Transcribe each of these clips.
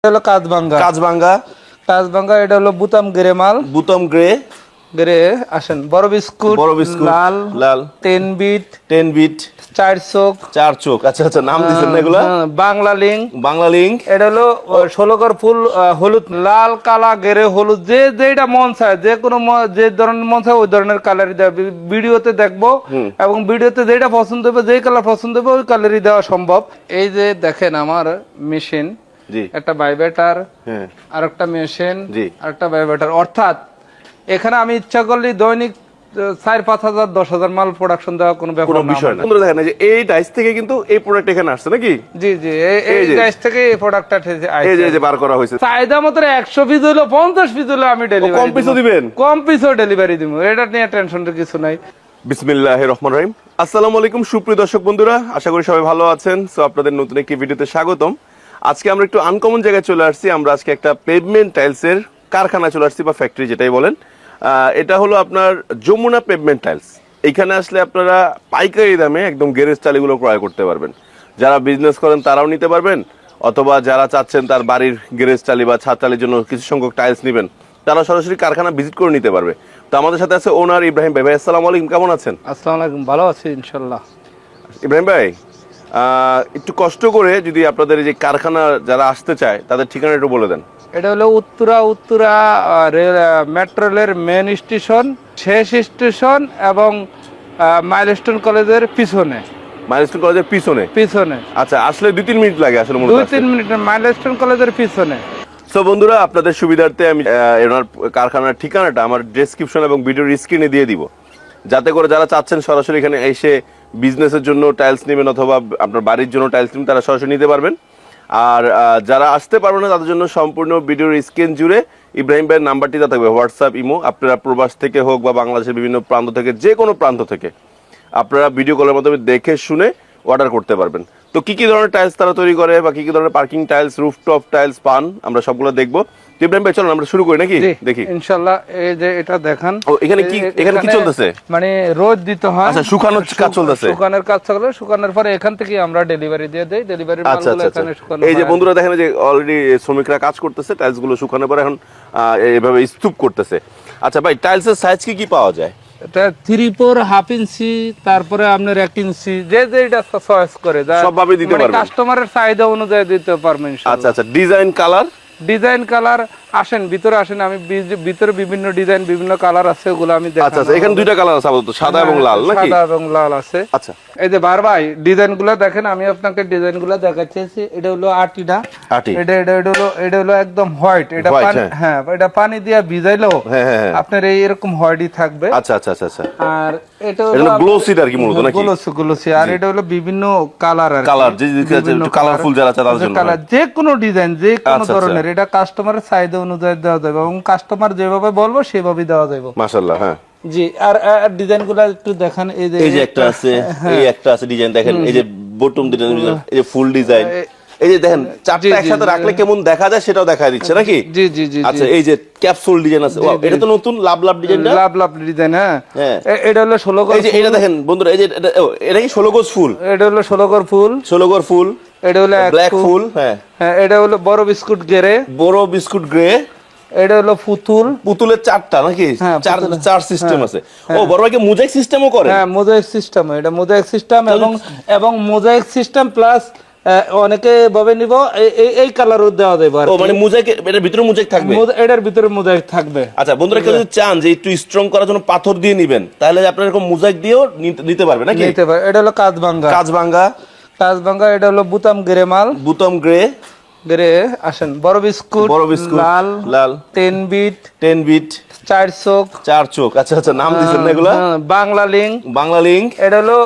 হলো কাজভাঙ্গা কাজভাঙ্গা কাজভাঙ্গা এটা হলো বুতাম গ্রে মাল বুতম গ্রে গ্রে আসেন বড় বিস্কুট লাল লাল 10 বিট 10 বিট 4 চোখ 4 চোখ। আচ্ছা আচ্ছা, নাম দিছেন না এগুলা? Bangla link Bangla link. এটা হলো 16 কর ফুল হলুদ লাল কালা গেরে হলুদ যেটা মন চায় যে কোনো যে ধরনের মন চায় ওই ধরনের কালারই দেওয়া ভিডিওতে দেখবো এবং ভিডিওতে যেটা পছন্দ হবে যেই কালার পছন্দ হবে ওই কালারই দেওয়া সম্ভব। এই যে দেখেন আমার মেশিন, একটা ভাইব্রেটর, আর একটা মেশিন, আর একটা ভাইব্রেটর, অর্থাৎ এখানে আমি ইচ্ছা করলে দৈনিক 4-5,000 10,000 মাল প্রোডাকশন দেওয়া কোনো ব্যাপার না। বন্ধুরা দেখেন যে এই ডাইস থেকে কিন্তু এই প্রোডাক্ট এখানে আসছে নাকি? জি জি, এই ডাইস থেকে এই প্রোডাক্টটা এই যে বার করা হয়েছে। চাহিদা মতো 100 পিস হলো 50 পিস হলো আমি ডেলিভারি কম পিসও দিবেন? কম পিসও ডেলিভারি দিব, এটা নিয়ে টেনশনের কিছু নাই। বিসমিল্লাহির রহমানির রহিম। আসসালামু আলাইকুম সুপ্রিয় দর্শক বন্ধুরা, আশা করি সবাই ভালো আছেন। সো আপনাদের নতুন একটি ভিডিওতে স্বাগতম। আজকে আমরা একটু আনকমন জায়গায় চলে আসছি। আমরা আজকে একটা পেভমেন্ট টাইলসের কারখানায় চলে আসছি বা ফ্যাক্টরি যেটাই বলেন। এটা হলো আপনার যমুনা পেভমেন্ট টাইলস। এইখানে আসলে আপনারা পাইকারি দামে একদম গ্যারেজ টালিগুলো ক্রয় করতে পারবেন। যারা বিজনেস করেন তারাও নিতে পারবেন, অথবা যারা চাচ্ছেন তার বাড়ির গ্যারেজ টালি বা ছাদ টালির জন্য কিছু সংখ্যক টাইলস নেবেন, তারা সরাসরি কারখানা ভিজিট করে নিতে পারবে। তো আমাদের সাথে আছে ওনার ইব্রাহিম ভাই। ভাই আসসালামু আলাইকুম, কেমন আছেন? আসসালামু আলাইকুম, ভালো আছি ইনশাআল্লাহ। ইব্রাহিম ভাই, একটু কষ্ট করে যদি আপনাদের এই যে কারখানা যারা আসতে চায় তাদের ঠিকানা একটু বলে দেন। এটা হলো উত্তরা মেট্রো রেলের মেন স্টেশন, শেষ স্টেশন এবং মাইলস্টোন কলেজের পিছনে। মাইলস্টোন কলেজের পিছনে? আচ্ছা, আসলে 2-3 মিনিট লাগে আসলে? 2-3 মিনিট মাইলস্টোন কলেজের পিছনে। সো বন্ধুরা, আপনাদের সুবিধার্থে আমি এনার কারখানার ঠিকানাটা আমার ডেসক্রিপশন এবং ভিডিওর স্ক্রিনে দিয়ে দিব, যাতে করে যারা চাচ্ছেন সরাসরি এখানে এসে বিজনেসের জন্য টাইলস নেবেন অথবা আপনার বাড়ির জন্য টাইলস নেবেন, তারা সরাসরি নিতে পারবেন। আর যারা আসতে পারবেন না তাদের জন্য সম্পূর্ণ ভিডিওর স্ক্রিন জুড়ে ইব্রাহিম ভাইয়ের নাম্বারটি থাকবে, হোয়াটসঅ্যাপ, ইমো। আপনারা প্রবাস থেকে হোক বা বাংলাদেশের বিভিন্ন প্রান্ত থেকে, যে কোনো প্রান্ত থেকে আপনারা ভিডিও কলের মাধ্যমে দেখে শুনে অর্ডার করতে পারবেন। তো কি কি ধরনের টাইলস তারা তৈরি করে বা কি কি ধরনের পার্কিং টাইলস, রুফটপ টাইলস পান, আমরা সবগুলো দেখবো। ইব্রাহিম ভাই চলুন আমরা শুরু করি নাকি? দেখি ইনশাআল্লাহ। এই যে এটা দেখেন, এখানে কি চলতেছে? মানে রোদ দিতে হয়। আচ্ছা, শুকানোর কাজ চলতেছে। শুকানোর কাজ চলে, শুকানোর পরে এখান থেকে আমরা ডেলিভারি দিয়ে দেই। ডেলিভারির মালগুলো এখানে শুকানো। এই যে বন্ধুরা দেখেন যে অলরেডি শ্রমিকরা কাজ করতেছে, টাইলস গুলো শুকানোর পরে এখন এইভাবে স্তূপ করতেছে। আচ্ছা ভাই, টাইলসের সাইজ কি পাওয়া যায়? এটা 3/4 হাফ ইঞ্চি, তারপরে আপনার 1 ইঞ্চি, যেটা চয়েস করে সবভাবে দিতে পারবেন, কাস্টমারের চাহিদা অনুযায়ী দিতে পারবেন ইনশাআল্লাহ। আচ্ছা আচ্ছা, ডিজাইন কালার আসেন, ভিতরে আসেন, আমি ভিতরে বিভিন্ন ডিজাইন বিভিন্ন কালার আছে, ওগুলো আমি দেখাবো। আচ্ছা আচ্ছা, এখানে দুইটা কালার আছে আপাতত, সাদা এবং লাল নাকি? সাদা এবং লাল আছে। আচ্ছা, এই যে ভাই ডিজাইনগুলো দেখেন, আমি আপনাকে ডিজাইনগুলো দেখাচ্ছি। এটা হলো আটিটা, এটা হলো একদম হোয়াইট। এটা পানি, হ্যাঁ, এটা পানি দিয়ে ভিজাইলেও আপনার এরকম হোয়াইটই থাকবে। আচ্ছা আচ্ছা আচ্ছা। আর এটা হলো গ্লোসি আর কি মূলত নাকি? গ্লোসি। আর এটা হলো বিভিন্ন কালার, যে কালারফুল যারা চায় তাদের জন্য কালার, যে কোনো ডিজাইন, যে কোনো ধরনের, এটা কাস্টমারের চাহিদা অনুযায়ী দেওয়া যাবে এবং কাস্টমার যেভাবে বলবো সেভাবেই দেওয়া যাবে। মাশাআল্লাহ। হ্যাঁ জি। আর ডিজাইনগুলো একটু দেখেন। এই যে একটা আছে, এই একটা আছে ডিজাইন দেখেন, এই যে বটম ডিজাইন, এই যে ফুল ডিজাইন, এই যে দেখেন চারটা একসাথে রাখলে কেমন দেখা যায় সেটাও দেখায় দিচ্ছে নাকি? জি জি জি। আচ্ছা, এই যে ক্যাপসুল ডিজাইন আছে, এটা তো নতুন লাভ ডিজাইনটা, লাভ ডিজাইন। হ্যাঁ, এটা হলো 16 গজ। এই যে এটা দেখেন বন্ধুরা, এই যে এটা কি 16 গজ ফুল? এটা হলো 16 গজ ফুল, 16 গজ ফুল। এটা হলো ব্ল্যাক ফুল। হ্যাঁ, এটা হলো বড় বিস্কুট গ্রে। এটা হলো পুতুলের 4টা নাকি? চার সিস্টেম আছে। ও বড় ভাই কি মোজাইক সিস্টেমও করে? হ্যাঁ, মোজাইক সিস্টেম। এটা মোজাইক সিস্টেম এবং মোজাইক সিস্টেম প্লাস অনেকে ভাবে নিব এই কালারও দেওয়া যাবে। ও মানে মোজাইক, এটার ভিতরে মোজাইক থাকবে? এটার ভিতরে মোজাইক থাকবে। আচ্ছা বন্ধুরা, কেউ যদি চান যে একটু স্ট্রং করার জন্য পাথর দিয়ে নেবেন, তাহলে আপনারা এরকম মোজাইক দিয়েও নিতে পারবেন নাকি? নিতে পারবে। এটা হলো কাজভাঙ্গা। এটা হলো বুতাম গ্রে মাল, গ্রে আসেন বড় বিস্কুট লাল 10 বিট 4 চোখ। আচ্ছা আচ্ছা, নাম দিছেন না এগুলা? বাংলা লিঙ্ক। এটা হলো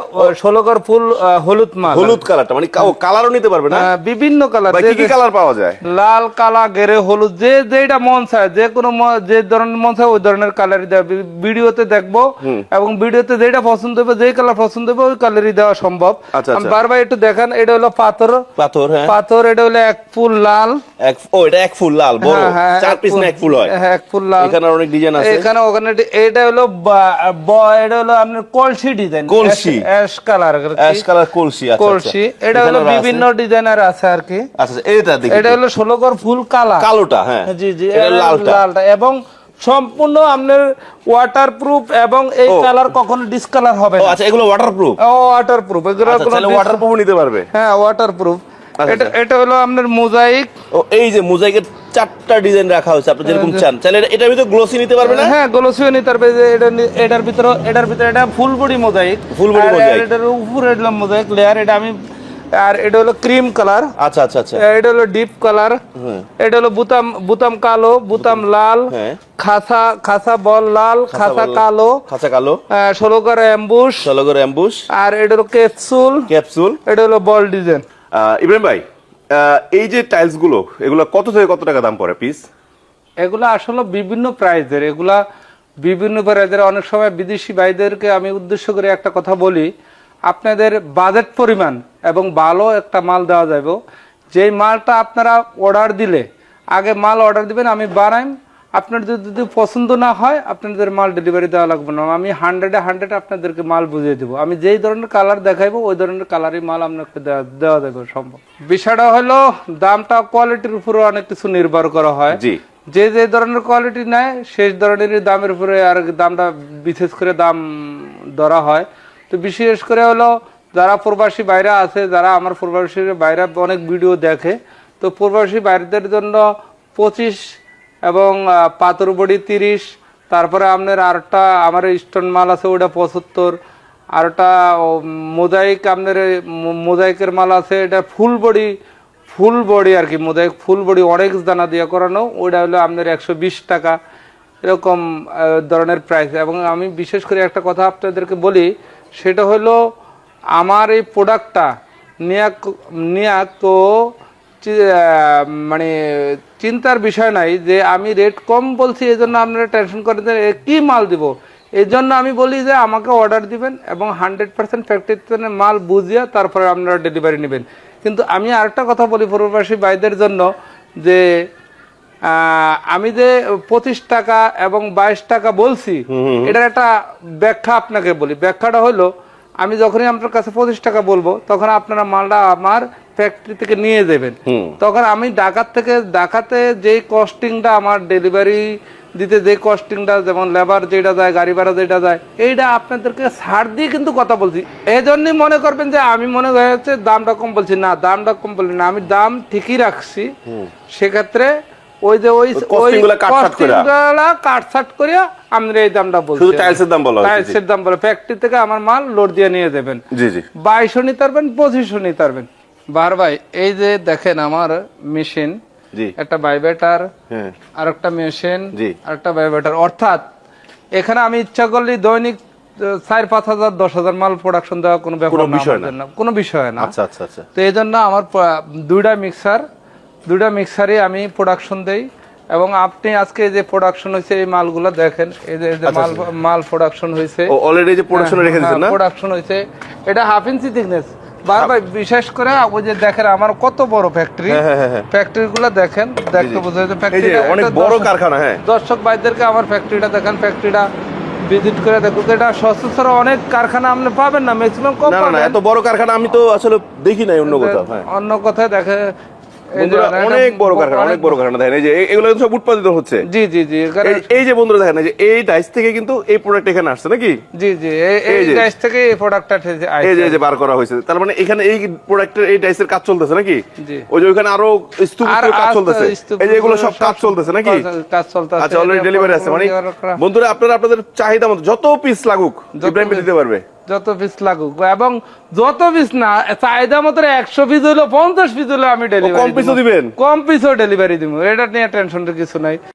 16 কর ফুল হলুদ মাল, হলুদ কালারটা, মানে কালারও নিতে পারবে না? বিভিন্ন কালার। কি কি কালার পাওয়া যায়? লাল কালা গেরে হলুদ, যেটা মন চায়, যে কোনো যে ধরনের মন চায় ওই ধরনের কালারই দেওয়া ভিডিওতে দেখবো এবং ভিডিওতে যেটা পছন্দ হবে যেই কালার পছন্দ হবে ওই কালারই দেওয়া সম্ভব। বারবার একটু দেখান। এটা হলো পাথর। এটা হলো 1 ফুট ফুল লাল, এটা এক ফুল লাল বড়, 4 পিস না এক ফুল হয়? হ্যাঁ, এক ফুল লাল। এখানে অনেক ডিজাইন আছে, এখানে ওখানে। এটা হলো এটা হলো আপনার কলসি ডিজাইন, কলসি অ্যাশ কালার কলসি। আচ্ছা কলসি, এটা হলো বিভিন্ন ডিজাইনের আছে আর কি। আচ্ছা, এটা দেখি, এটা হলো 16 গড় ফুল কালোটা। হ্যাঁ জি জি, এটা লালটা, এবং সম্পূর্ণ আপনার ওয়াটারপ্রুফ, এবং এই কালার কখনো ডিসকালার হবে না। আচ্ছা, এগুলো ওয়াটারপ্রুফ? ওয়াটারপ্রুফ, এগুলো তাহলে ওয়াটারপ্রুফ নিতে পারবে? হ্যাঁ, ওয়াটারপ্রুফ। এটা হলো আপনার মোজাইক। এই যে মোজাইকের 4টা ডিজাইন রাখা হয়েছে, আপনি যেরকম চান। তাহলে এটার ভিতরে গ্লোসি নিতে পারবে না? হ্যাঁ, গ্লোসিও নিতে পারবে। যে এটার ভিতরে এটা ফুল বডি মোজাইক, এটার উপরে এটা মোজাইক লেয়ার, এটা আমি। আর এটা হলো ক্রিম কালার। আচ্ছা আচ্ছা আচ্ছা, এটা হলো ডিপ কালার। এটা হলো বুতাম কালো, বুতাম লাল, খাসা বল লাল, খাসা কালো, 16 গড় অ্যাম্বুশ। আর এটা হলো ক্যাপসুল। এটা হলো বল ডিজাইন। ইব্রাহিম ভাই, এই যে টাইলস গুলো, এগুলো কত থেকে কত টাকা দাম পড়ে পিস? এগুলো আসলে বিভিন্ন প্রাইজের, এগুলা বিভিন্ন প্রাইজের। অনেক সময় বিদেশি ভাইদেরকে আমি উদ্দেশ্য করে একটা কথা বলি, আপনাদের বাজেট পরিমাণ এবং ভালো একটা মাল দেওয়া যাবে। যেই মালটা আপনারা অর্ডার দিলে, আগে মাল অর্ডার দিবেন, আমি বানাই। আপনার যদি পছন্দ না হয়, আপনাদের মাল ডেলিভারি দেওয়া লাগবে না। আমি 100 আপনাদেরকে মাল বুঝিয়ে দেবো। আমি যেই ধরনের কালার দেখাইবো, ওই ধরনের কালারই মাল আপনাকে দেওয়া যাবে সম্ভব। বিষয়টা হলো দামটা কোয়ালিটির উপরে অনেক কিছু নির্ভর করা হয়। যে ধরনের কোয়ালিটি নেয়, সেই ধরনের দামের উপরে আর দামটা বিশেষ করে দাম ধরা হয়। তো বিশেষ করে হলো যারা প্রবাসী বাইরে আছে, যারা আমার প্রবাসী বাইরে অনেক ভিডিও দেখে, তো প্রবাসী বাইরেদের জন্য 25 এবং পাথর বডি 30। তারপরে আপনার আরেকটা আমার স্টোন মাল আছে, ওটা 75। আরেকটা মোজাইক, আপনার মোজাইকের মাল আছে, এটা ফুল বডি আর কি, মোজাইক ফুল বডি অরেক্স দানা দিয়ে করানো, ওটা হলো আপনার 120 টাকা, এরকম ধরনের প্রাইস। এবং আমি বিশেষ করে একটা কথা আপনাদেরকে বলি, সেটা হলো আমার এই প্রোডাক্টটা নিয়া তো মানে চিন্তার বিষয় নাই যে আমি রেট কম বলছি, এই জন্য আপনারা টেনশন করে দেন কি মাল দিব। এই জন্য আমি বলি যে আমাকে অর্ডার দিবেন এবং 100% ফ্যাক্টরিতে মাল বুঝিয়ে তারপরে আপনারা ডেলিভারি নেবেন। কিন্তু আমি আরেকটা কথা বলি প্রবাসী ভাইদের জন্য, যে আমি যে 25 টাকা এবং 22 টাকা বলছি, এটার একটা ব্যাখ্যা আপনাকে বলি। ব্যাখ্যাটা হলো, আমি যখনই আপনার কাছে 25 টাকা বলবো, তখন আপনারা মালটা আমার ফ্যাক্টরি থেকে নিয়ে যাবেন। তখন আমি ঢাকাতে যে কস্টিংটা আমার ডেলিভারি দিতে, যে কস্টিংটা, যেমন লেবার যেটা যায়, গাড়ি ভাড়া যেটা যায়, এইটা আপনাদেরকে ছাড় দিয়ে কিন্তু কথা বলছি। এই জন্যই মনে করবেন যে আমি মনে হচ্ছে দামটা কম বলছি। না, দামটা কম বলি না, আমি দাম ঠিকই রাখছি। সেক্ষেত্রে ওই যে ওই কাটছাট করে আমরা এই দামটা বলছি। টাইলসের দাম বলো, ফ্যাক্টরি থেকে আমার মাল লোড দিয়ে নিয়ে যাবেন। 2200 নিতে পারবেন, 2500 নিতে পারবেন। বার ভাই, এই যে দেখেন আমার মেশিন, একটা ভাইব্রেটর, আর একটা মেশিন, আর একটা ভাইব্রেটর। অর্থাৎ এখানে আমি ইচ্ছা করলে দৈনিক 4-5 হাজার 10,000 মাল প্রোডাকশন দেওয়া কোনো ব্যাপার না, কোনো বিষয় না। তো এই জন্য আমার দুইটা মিক্সারে আমি প্রোডাকশন দেই। এবং আপনি আজকে যে প্রোডাকশন হয়েছে, এই মালগুলো দেখেন, এই যে মাল প্রোডাকশন হয়েছে, অলরেডি যে প্রোডাকশন রেখে দিয়েছেন না, প্রোডাকশন হয়েছে। এটা 1/2 ইঞ্চি থিকনেস। বারবার বিশেষ করে ওই যে দেখেন আমার কত বড় ফ্যাক্টরি, ফ্যাক্টরিগুলো দেখেন, দেখতে বোঝা যায় ফ্যাক্টরিটা অনেক বড় কারখানা। হ্যাঁ, দর্শক ভাইদেরকে আমার ফ্যাক্টরিটা দেখেন, ফ্যাক্টরিটা ভিজিট করে দেখুন। এটা সচরাচর অনেক কারখানা আপনি পাবেন না, ম্যাক্সিমাম কম পাবেন। না, এত বড় কারখানা আমি তো আসলে দেখি নাই অন্য কোথাও। অন্য কোথায় দেখে অনেক বড় কারখানা দেখেন, এই যে এগুলো সব উৎপাদিত হচ্ছে। জি জি জি, এই যে বন্ধুরা দেখেন, যে এই ডাইস থেকে কিন্তু এই প্রোডাক্ট এখানে আসছে নাকি? জি জি, এই ডাইস থেকে এই প্রোডাক্টটা এই যে বার করা হয়েছে। তার মানে এখানে এই প্রোডাক্টের এই ডাইসের কাজ চলতেছে নাকি? ওই যে ওখানে আরো স্তূপ কাজ চলতেছে, এই যে এগুলো সব কাজ চলতেছে নাকি? কাজ চলতেছে। আচ্ছা, অলরেডি ডেলিভারি আছে। মানে বন্ধুরা, আপনাদের চাহিদা মতো যত পিস লাগুক ইব্রাহিম দিতে পারবে, যত পিস লাগুক। এবং যত পিস না, চাহিদা মতো 100 পিস হলো, 50 পিস হলো, আমি ডেলিভারি কম পিসও দিবেন, কম পিসও ডেলিভারি দিব। এটা নিয়ে টেনশনের কিছু নাই।